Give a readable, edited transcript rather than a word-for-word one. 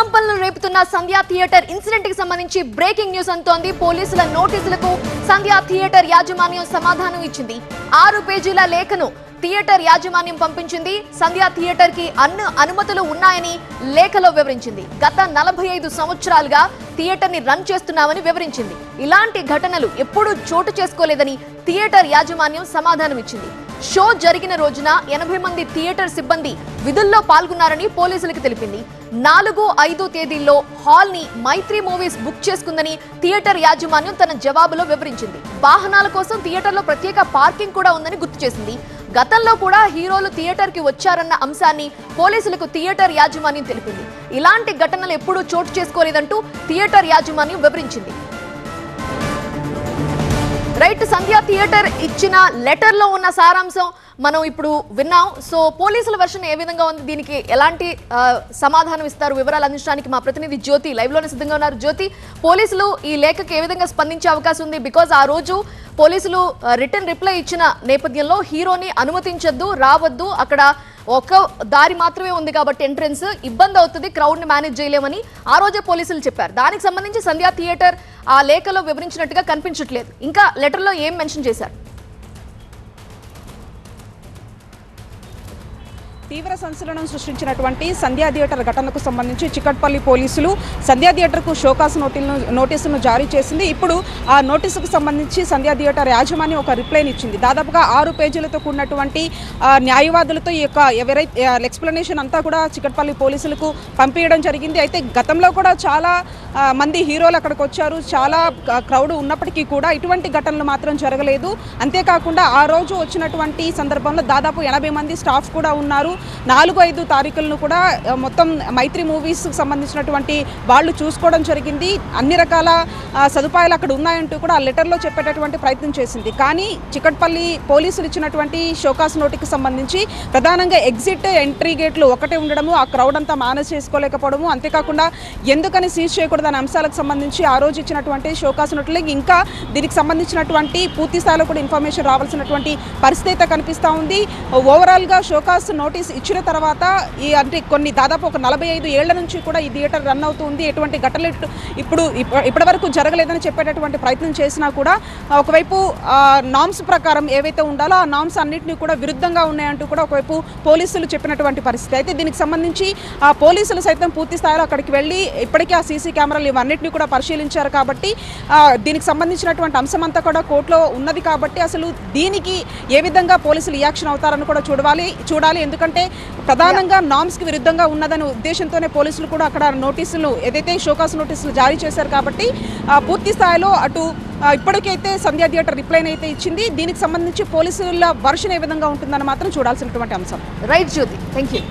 ప్రకంపనలు రేపుతున్న సంధ్యా theatre incident కి సంబంధించి బ్రేకింగ్ న్యూస్ అంటోంది. పోలీసుల నోటీసులకు సంధ్యా థియేటర్ యాజమాన్యం సమాధానం ఇచ్చింది. 6 పేజీల లేఖను థియేటర్ యాజమాన్యం పంపించింది. సంధ్యా థియేటర్ కి అన్ని అనుమతులు ఉన్నాయని లేఖలో వివరించింది. గత 45 సంవత్సరాలుగా థియేటర్ ని రన్ చేస్తున్నామని వివరించింది. ఇలాంటి ఘటనలు ఎప్పుడూ చోటు చేసుకోలేదని థియేటర్ యాజమాన్యం సమాధానం ఇచ్చింది. షో జరిగిన రోజున 80 మంది థియేటర్ సిబ్బంది విధుల్లో పాల్గొన్నారని పోలీసులకు తెలిపింది. 4, 5 తేదీల్లో హాల్ ని మైత్రి మూవీస్ బుక్ చేసుకుందని థియేటర్ యాజమాన్యం తన జవాబులో వివరించింది. వాహనాల కోసం థియేటర్లో ప్రత్యేక పార్కింగ్ కూడా ఉందని గుర్తు చేసింది. గతంలో కూడా హీరోలు థియేటర్ కి వచ్చారన్న అంశాన్ని పోలీసులకు థియేటర్ యాజమాన్యం తెలిపింది. ఇలాంటి ఘటనలు ఎప్పుడూ చోటు చేసుకోలేదంటూ థియేటర్ యాజమాన్యం వివరించింది. రైట్, సంధ్యా థియేటర్ ఇచ్చిన లెటర్ లో ఉన్న సారాంశం మనం ఇప్పుడు విన్నాం. సో పోలీసుల వర్షన్ ఏ విధంగా ఉంది, దీనికి ఎలాంటి సమాధానం ఇస్తారు, వివరాలు అందించడానికి మా ప్రతినిధి జ్యోతి లైవ్ లోనే సిద్ధంగా ఉన్నారు. జ్యోతి, పోలీసులు ఈ లేఖకు ఏ విధంగా స్పందించే అవకాశం ఉంది? బికాజ్ ఆ రోజు పోలీసులు రిటర్న్ రిప్లై ఇచ్చిన నేపథ్యంలో హీరోని అనుమతించొద్దు, రావద్దు, అక్కడ ఒక దారి మాత్రమే ఉంది కాబట్టి ఎంట్రెన్స్ ఇబ్బంది అవుతుంది, క్రౌడ్ ని మేనేజ్ చేయలేమని ఆ రోజే పోలీసులు చెప్పారు. దానికి సంబంధించి సంధ్యా థియేటర్ ఆ లేఖలో వివరించినట్టుగా కనిపించట్లేదు. ఇంకా లెటర్లో ఏం మెన్షన్ చేశారు? తీవ్ర సంచలనం సృష్టించినటువంటి సంధ్యా థియేటర్ ఘటనకు సంబంధించి చిక్కట్పల్లి పోలీసులు సంధ్యా థియేటర్కు షోకాస్ నోటీసును జారీ చేసింది. ఇప్పుడు ఆ నోటీసుకు సంబంధించి సంధ్యా థియేటర్ యాజమాన్యం ఒక రిప్లైని ఇచ్చింది. దాదాపుగా 6 పేజీలతో కూడినటువంటి న్యాయవాదులతో ఈ యొక్క ఎక్స్ప్లెనేషన్ అంతా కూడా చిక్కట్పల్లి పోలీసులకు పంపించడం జరిగింది. అయితే గతంలో కూడా చాలా మంది హీరోలు అక్కడికి వచ్చారు, చాలా క్రౌడ్ ఉన్నప్పటికీ కూడా ఇటువంటి ఘటనలు మాత్రం జరగలేదు. అంతేకాకుండా ఆ రోజు వచ్చినటువంటి సందర్భంలో దాదాపు 80 మంది స్టాఫ్ కూడా ఉన్నారు. 4, 5 తారీఖులను కూడా మొత్తం మైత్రి మూవీస్కి సంబంధించినటువంటి వాళ్ళు చూసుకోవడం జరిగింది. అన్ని రకాల సదుపాయాలు అక్కడ ఉన్నాయంటూ కూడా ఆ లెటర్లో చెప్పేటటువంటి ప్రయత్నం చేసింది. కానీ చిక్కట్పల్లి పోలీసులు ఇచ్చినటువంటి షోకాస్ నోటికి సంబంధించి ప్రధానంగా ఎగ్జిట్ ఎంట్రీ గేట్లు ఒకటే ఉండడము, ఆ క్రౌడ్ అంతా మేనేజ్ చేసుకోలేకపోవడము, అంతేకాకుండా ఎందుకని సీజ్ చేయకూడదనే అంశాలకు సంబంధించి ఆ రోజు ఇచ్చినటువంటి షోకాస్ నోట్లో ఇంకా దీనికి సంబంధించినటువంటి పూర్తి స్థాయిలో కూడా ఇన్ఫర్మేషన్ రావాల్సినటువంటి పరిస్థితి అయితే కనిపిస్తూ ఉంది. ఓవరాల్గా షోకాస్ నోటీస్ ఇచ్చిన తర్వాత అంటే కొన్ని దాదాపు ఒక 45 ఏళ్ల నుంచి కూడా ఈ థియేటర్ రన్ అవుతుంది. ఎటువంటి ఘటనలు ఇప్పటి వరకు జరగలేదని చెప్పేటటువంటి ప్రయత్నం చేసినా కూడా ఒకవైపు నామ్స్ ప్రకారం ఏవైతే ఉండాలో ఆ నామ్స్ అన్నింటినీ కూడా విరుద్ధంగా ఉన్నాయంటూ కూడా ఒకవైపు పోలీసులు చెప్పినటువంటి పరిస్థితి. అయితే దీనికి సంబంధించి ఆ పోలీసులు సైతం పూర్తి స్థాయిలో అక్కడికి వెళ్ళి ఇప్పటికే ఆ సీసీ కెమెరాలు ఇవన్నింటినీ కూడా పరిశీలించారు. కాబట్టి దీనికి సంబంధించినటువంటి అంశం అంతా కూడా కోర్టులో ఉన్నది. కాబట్టి అసలు దీనికి ఏ విధంగా పోలీసులు రియాక్షన్ అవుతారని కూడా చూడాలి. ఎందుకంటే ప్రధానంగా నామ్స్ కి విరుద్ధంగా ఉన్నదనే ఉద్దేశంతోనే పోలీసులు కూడా అక్కడ నోటీసులు ఏదైతే షోకాస్ నోటీసులు జారీ చేశారు. కాబట్టి పూర్తి స్థాయిలో అటు ఇప్పటికైతే సంధ్యా థియేటర్ రిప్లైన్ అయితే ఇచ్చింది. దీనికి సంబంధించి పోలీసుల వర్షన్ ఏ విధంగా ఉంటుందని మాత్రం చూడాల్సినటువంటి అంశం. Right Jyothi, thank you.